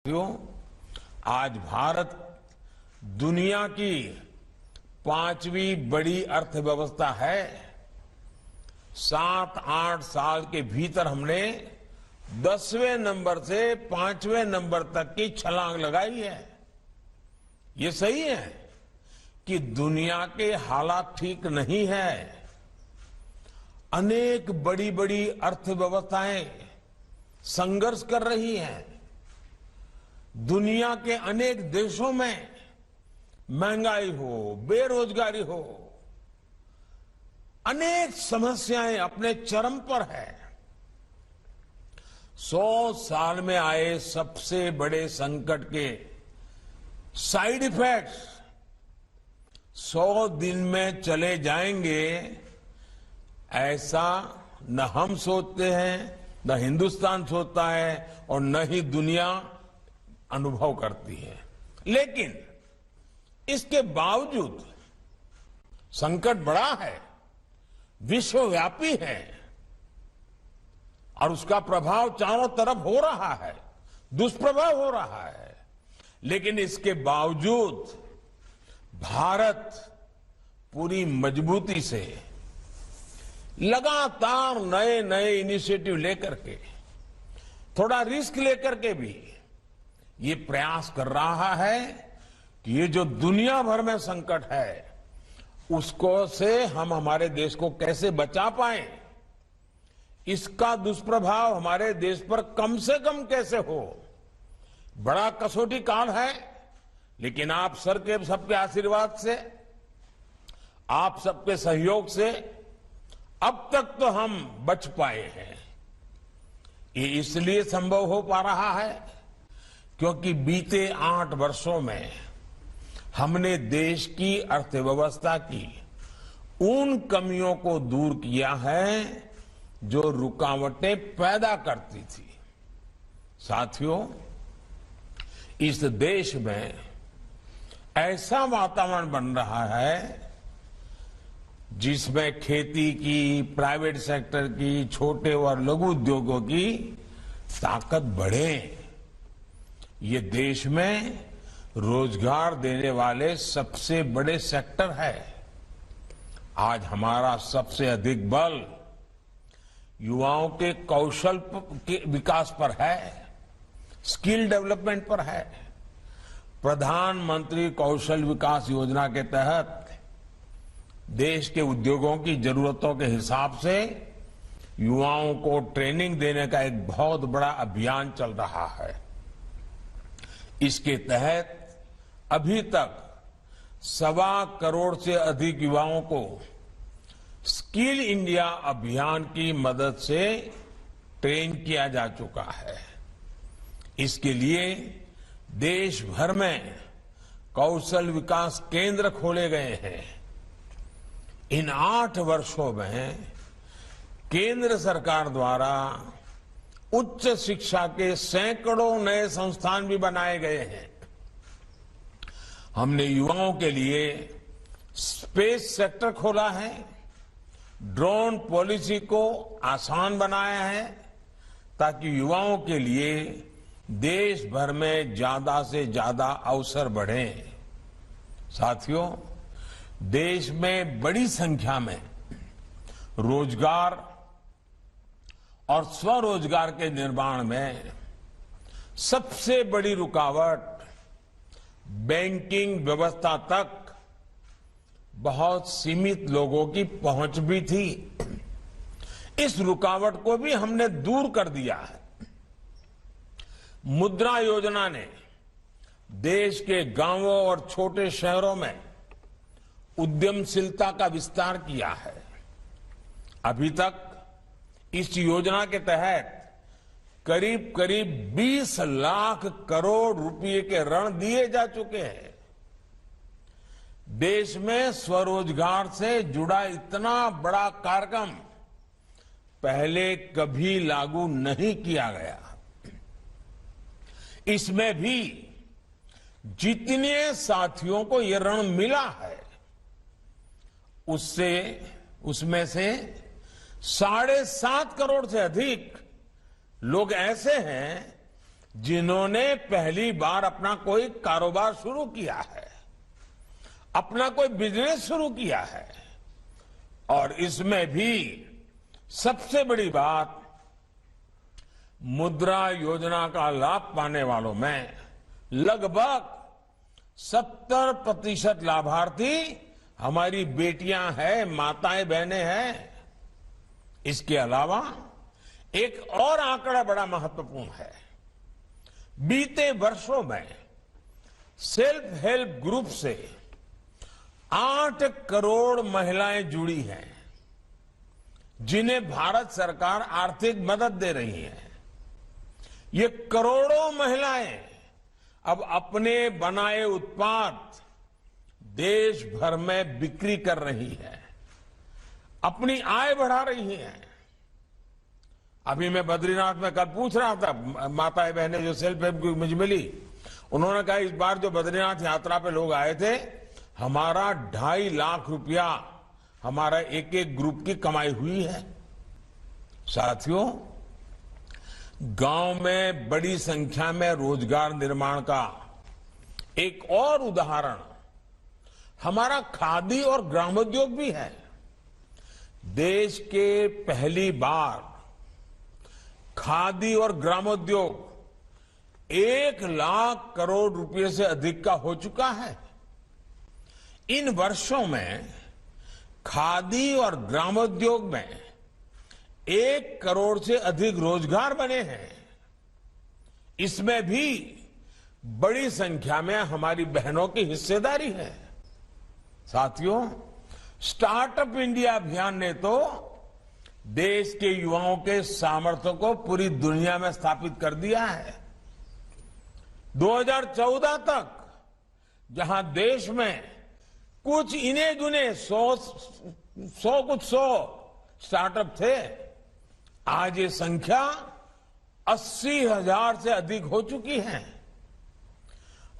साथियों, आज भारत दुनिया की 5वीं बड़ी अर्थव्यवस्था है। 7-8 साल के भीतर हमने 10वें नंबर से 5वें नंबर तक की छलांग लगाई है। ये सही है कि दुनिया के हालात ठीक नहीं है। अनेक बड़ी बड़ी अर्थव्यवस्थाएं संघर्ष कर रही हैं। दुनिया के अनेक देशों में महंगाई हो, बेरोजगारी हो, अनेक समस्याएं अपने चरम पर है। 100 साल में आए सबसे बड़े संकट के साइड इफेक्ट्स 100 दिन में चले जाएंगे, ऐसा न हम सोचते हैं, न हिंदुस्तान सोचता है और न ही दुनिया अनुभव करती है। लेकिन इसके बावजूद संकट बड़ा है, विश्वव्यापी है और उसका प्रभाव चारों तरफ हो रहा है, दुष्प्रभाव हो रहा है। लेकिन इसके बावजूद भारत पूरी मजबूती से लगातार नए नए इनिशिएटिव लेकर के, थोड़ा रिस्क लेकर के भी ये प्रयास कर रहा है कि ये जो दुनिया भर में संकट है उसको से हम हमारे देश को कैसे बचा पाए, इसका दुष्प्रभाव हमारे देश पर कम से कम कैसे हो। बड़ा कसौटी काल है, लेकिन आप सबके आशीर्वाद से, आप सबके सहयोग से अब तक तो हम बच पाए हैं। ये इसलिए संभव हो पा रहा है क्योंकि बीते 8 वर्षों में हमने देश की अर्थव्यवस्था की उन कमियों को दूर किया है जो रुकावटें पैदा करती थी। साथियों, इस देश में ऐसा वातावरण बन रहा है जिसमें खेती की, प्राइवेट सेक्टर की, छोटे और लघु उद्योगों की ताकत बढ़े। ये देश में रोजगार देने वाले सबसे बड़े सेक्टर है। आज हमारा सबसे अधिक बल युवाओं के कौशल के विकास पर है, स्किल डेवलपमेंट पर है। प्रधानमंत्री कौशल विकास योजना के तहत देश के उद्योगों की जरूरतों के हिसाब से युवाओं को ट्रेनिंग देने का एक बहुत बड़ा अभियान चल रहा है। इसके तहत अभी तक 1.25 करोड़ से अधिक युवाओं को स्किल इंडिया अभियान की मदद से ट्रेन किया जा चुका है। इसके लिए देश भर में कौशल विकास केंद्र खोले गए हैं। इन 8 वर्षों में केंद्र सरकार द्वारा उच्च शिक्षा के सैकड़ों नए संस्थान भी बनाए गए हैं। हमने युवाओं के लिए स्पेस सेक्टर खोला है, ड्रोन पॉलिसी को आसान बनाया है ताकि युवाओं के लिए देश भर में ज्यादा से ज्यादा अवसर बढ़े। साथियों, देश में बड़ी संख्या में रोजगार और स्वरोजगार के निर्माण में सबसे बड़ी रुकावट बैंकिंग व्यवस्था तक बहुत सीमित लोगों की पहुंच भी थी। इस रुकावट को भी हमने दूर कर दिया है। मुद्रा योजना ने देश के गांवों और छोटे शहरों में उद्यमशीलता का विस्तार किया है। अभी तक इस योजना के तहत करीब करीब 20 लाख करोड़ रुपए के ऋण दिए जा चुके हैं। देश में स्वरोजगार से जुड़ा इतना बड़ा कार्यक्रम पहले कभी लागू नहीं किया गया। इसमें भी जितने साथियों को ये ऋण मिला है उसमें से 7.5 करोड़ से अधिक लोग ऐसे हैं जिन्होंने पहली बार अपना कोई कारोबार शुरू किया है, अपना कोई बिजनेस शुरू किया है। और इसमें भी सबसे बड़ी बात, मुद्रा योजना का लाभ पाने वालों में लगभग 70% लाभार्थी हमारी बेटियां हैं, माताएं बहनें हैं। इसके अलावा एक और आंकड़ा बड़ा महत्वपूर्ण है। बीते वर्षों में सेल्फ हेल्प ग्रुप से 8 करोड़ महिलाएं जुड़ी हैं, जिन्हें भारत सरकार आर्थिक मदद दे रही है। ये करोड़ों महिलाएं अब अपने बनाए उत्पाद देश भर में बिक्री कर रही है, अपनी आय बढ़ा रही है। अभी मैं बद्रीनाथ में कल पूछ रहा था, माताएं बहनें जो सेल्फ हेल्प ग्रुप मुझे मिली, उन्होंने कहा इस बार जो बद्रीनाथ यात्रा पे लोग आए थे, हमारा 2.5 लाख रुपया हमारा एक एक ग्रुप की कमाई हुई है। साथियों, गांव में बड़ी संख्या में रोजगार निर्माण का एक और उदाहरण हमारा खादी और ग्रामोद्योग भी है। देश के पहली बार खादी और ग्रामोद्योग 1 लाख करोड़ रुपए से अधिक का हो चुका है। इन वर्षों में खादी और ग्रामोद्योग में 1 करोड़ से अधिक रोजगार बने हैं। इसमें भी बड़ी संख्या में हमारी बहनों की हिस्सेदारी है। साथियों, स्टार्टअप इंडिया अभियान ने तो देश के युवाओं के सामर्थ्य को पूरी दुनिया में स्थापित कर दिया है। 2014 तक जहां देश में कुछ इने गुने 100 स्टार्टअप थे, आज ये संख्या 80,000 से अधिक हो चुकी है।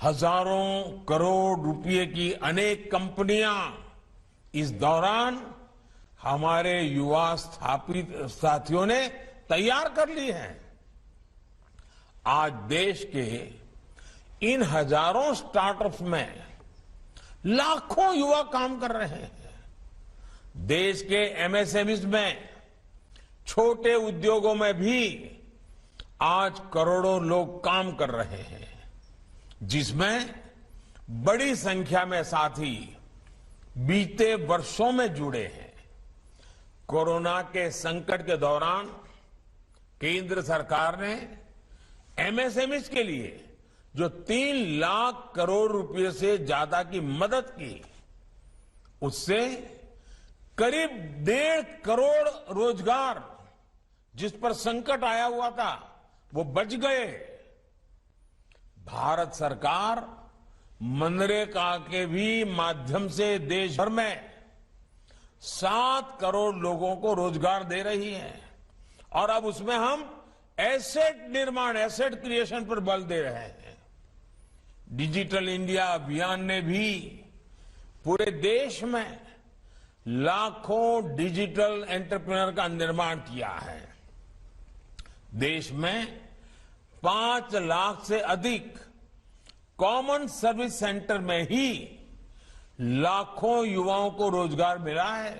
हजारों करोड़ रुपए की अनेक कंपनियां इस दौरान हमारे युवा स्थापित साथियों ने तैयार कर ली हैं। आज देश के इन हजारों स्टार्टअप्स में लाखों युवा काम कर रहे हैं। देश के एमएसएमईज में, छोटे उद्योगों में भी आज करोड़ों लोग काम कर रहे हैं, जिसमें बड़ी संख्या में साथी बीते वर्षों में जुड़े हैं। कोरोना के संकट के दौरान केंद्र सरकार ने एमएसएमईज के लिए जो 3 लाख करोड़ रुपए से ज्यादा की मदद की, उससे करीब 1.5 करोड़ रोजगार जिस पर संकट आया हुआ था, वो बच गए। भारत सरकार मनरेगा के भी माध्यम से देश भर में 7 करोड़ लोगों को रोजगार दे रही है। और अब उसमें हम एसेट निर्माण, एसेट क्रिएशन पर बल दे रहे हैं। डिजिटल इंडिया अभियान ने भी पूरे देश में लाखों डिजिटल एंटरप्रेन्योर का निर्माण किया है। देश में 5 लाख से अधिक कॉमन सर्विस सेंटर में ही लाखों युवाओं को रोजगार मिला है।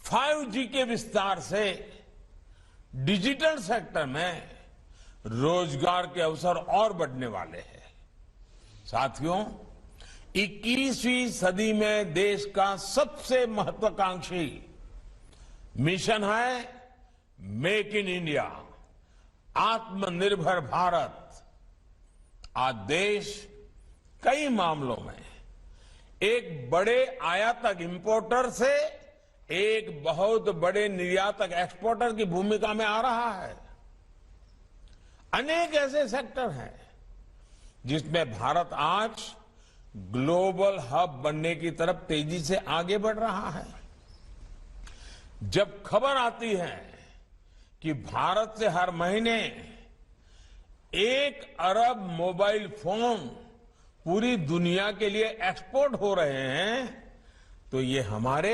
5G के विस्तार से डिजिटल सेक्टर में रोजगार के अवसर और बढ़ने वाले हैं। साथियों, 21वीं सदी में देश का सबसे महत्वाकांक्षी मिशन है मेक इन इंडिया, आत्मनिर्भर भारत। आज देश कई मामलों में एक बड़े आयातक इंपोर्टर से एक बहुत बड़े निर्यातक एक्सपोर्टर की भूमिका में आ रहा है। अनेक ऐसे सेक्टर हैं जिसमें भारत आज ग्लोबल हब बनने की तरफ तेजी से आगे बढ़ रहा है। जब खबर आती है कि भारत से हर महीने 1 अरब मोबाइल फोन पूरी दुनिया के लिए एक्सपोर्ट हो रहे हैं, तो ये हमारे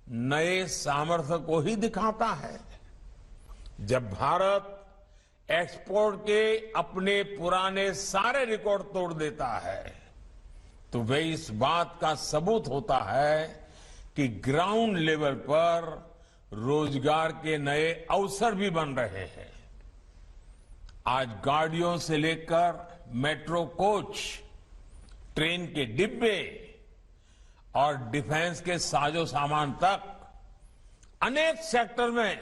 नए सामर्थ्य को ही दिखाता है। जब भारत एक्सपोर्ट के अपने पुराने सारे रिकॉर्ड तोड़ देता है, तो वे इस बात का सबूत होता है कि ग्राउंड लेवल पर रोजगार के नए अवसर भी बन रहे हैं। आज गाड़ियों से लेकर मेट्रो कोच, ट्रेन के डिब्बे और डिफेंस के साजो सामान तक अनेक सेक्टर में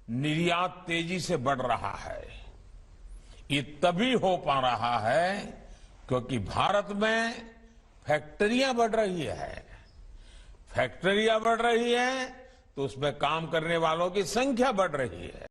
निर्यात तेजी से बढ़ रहा है। ये तभी हो पा रहा है क्योंकि भारत में फैक्ट्रियां बढ़ रही है। फैक्ट्रियां बढ़ रही है तो उसमें काम करने वालों की संख्या बढ़ रही है।